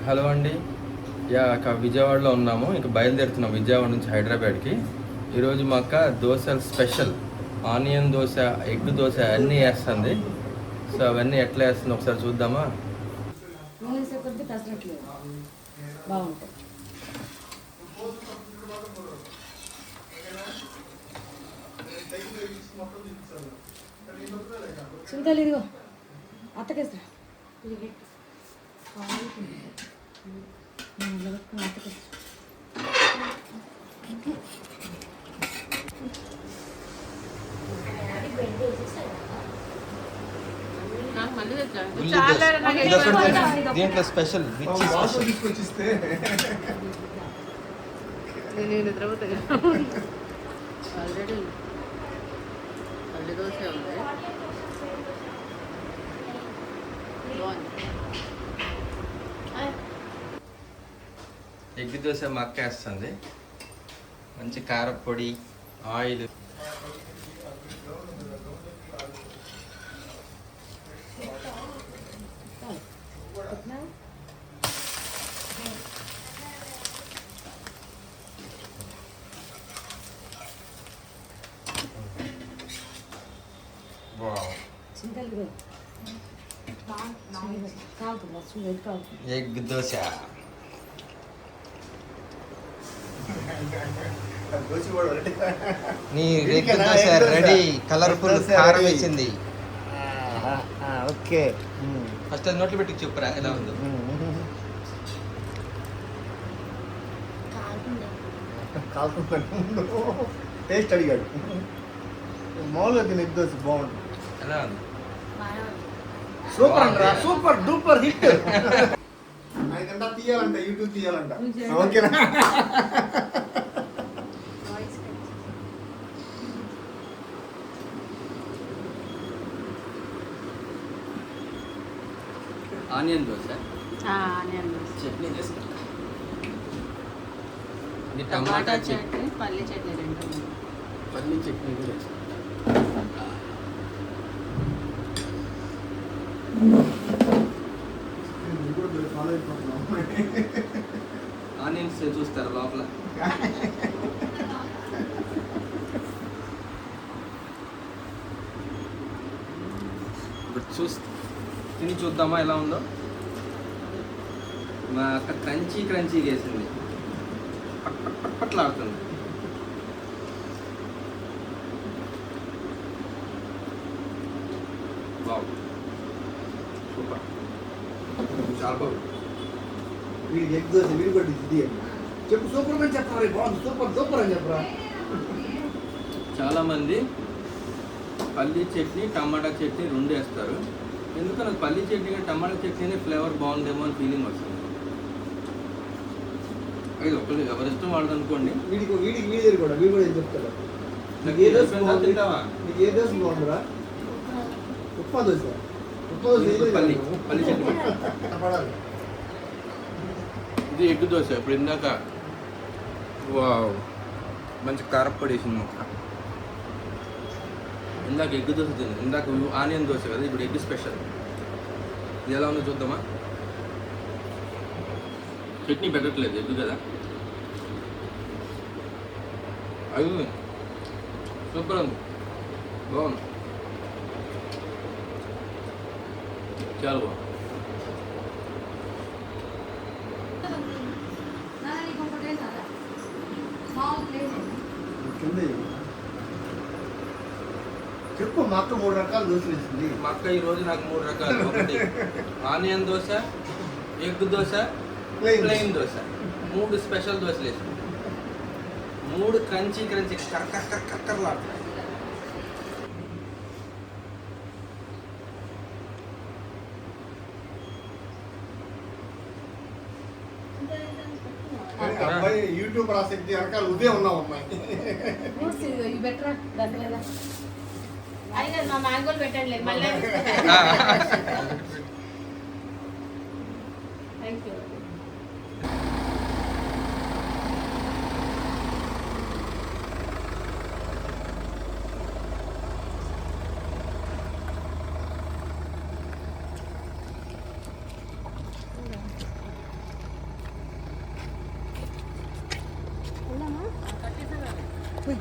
Hello అండి. విజయవాడలో ఉన్నాము. ఇంకా బయలుదేరుతున్నాం విజయవాడ నుంచి హైదరాబాద్కి. ఈరోజు మా అక్క దోశలు special onion dosa, egg dosa అన్నీ వేస్తుంది. సో అవన్నీ ఎట్లా వేస్తుంది ఒకసారి చూద్దామా? బాగుంటాయి. చింతలు ఇదిగో అత్తకేస్తా దీంట్లో స్పెషల్ నేను నిద్రపోతా ఆల్రెడీ పల్లి దోశ ఉంది. ఎగ్ దోశ మా అక్క వేస్తుంది. మంచి కారపొడి, ఆయిల్. ఎగ్ దోశ నీ ఎగ్ దోశ రెడీ. కలర్ఫుల్ కారం వేసింది. ఓకే, ఫస్ట్ అది నోట్లు పెట్టి చెప్పురా ఎలా ఉందో. టేస్ట్ అడిగాడు. మామూలుగా తిన ఎగ్ దోశ బాగుంటుంది. ఎలా ఉంది? సూపర్ అంటారా? Super duper hit. ఆయనకంటా తీయాలంట, యూట్యూబ్ తీయాలంట. ఓకేనా? ఆనియన్ దోశ, ఆనియన్ దోశ, చట్నీ చేసుకుంటా. టమాటా చట్నీ, పల్లి చట్నీ రెండు. పల్లి చట్నీ కూడా ఆనియన్స్ చూస్తారా లోపల? ఇప్పుడు తిని చూద్దామా ఎలా ఉందో. మా అక్క క్రంచీ వేసింది, పట్లాడుతుంది. వావ్, సూపర్, చాలా బాగుంది. వీడికి ఎగ్ దోశ వీడి కూడా ఇది చెప్పు. సూపర్ అని చెప్పరా? బాగుంది, సూపర్ సూపర్ అని చెప్పరా? చాలామంది పల్లీ చట్నీ, టమాటా చట్నీ రెండు వేస్తారు. ఎందుకు నాకు పల్లీ చట్నీ కానీ టమాటా చట్నీ ఫ్లేవర్ బాగుందేమో అని ఫీలింగ్ వస్తుంది. అది ఒకటి ఎవరి ఇష్టం వాళ్ళు అనుకోండి. వీడి కూడా ఏం చెప్తాడు? నీకు ఏ దోశ బాగుందిరా? ఉప్మా దోశ. పల్లి చట్నీ. ఇది ఎగ్ దోశ. ఇప్పుడు ఇందాక వావ్ మంచి కారప్పొడి వేసింది మొక్క. ఇందాక ఎగ్ దోశ తింది, ఇందాక ఆనియన్ దోశ కదా, ఇప్పుడు ఎగ్ స్పెషల్. ఇది ఎలా ఉందో చూద్దామా? చట్నీ పెట్టట్లేదు, ఎగ్ కదా. అది సూపర్ ఉంది, బాగుంది, చాలా బాగుంది. చెప్పు. మా అక్క 3 రకాల దోశలు వేసింది. మా అక్క ఈరోజు నాకు 3 రకాలు. ఒకటి onion dosa, egg dosa, plain dosa. 3 special దోశలు వేసింది. 3 క్రంచీ కక్కర్లాడుతున్నాయి. అబ్బాయి యూట్యూబ్ ఆసక్తి వెనకాల ఉదయం ఉన్నాం అమ్మాయి. మా మ్యాంగోలు పెట్టండి మళ్ళీ. Thank you. పోయి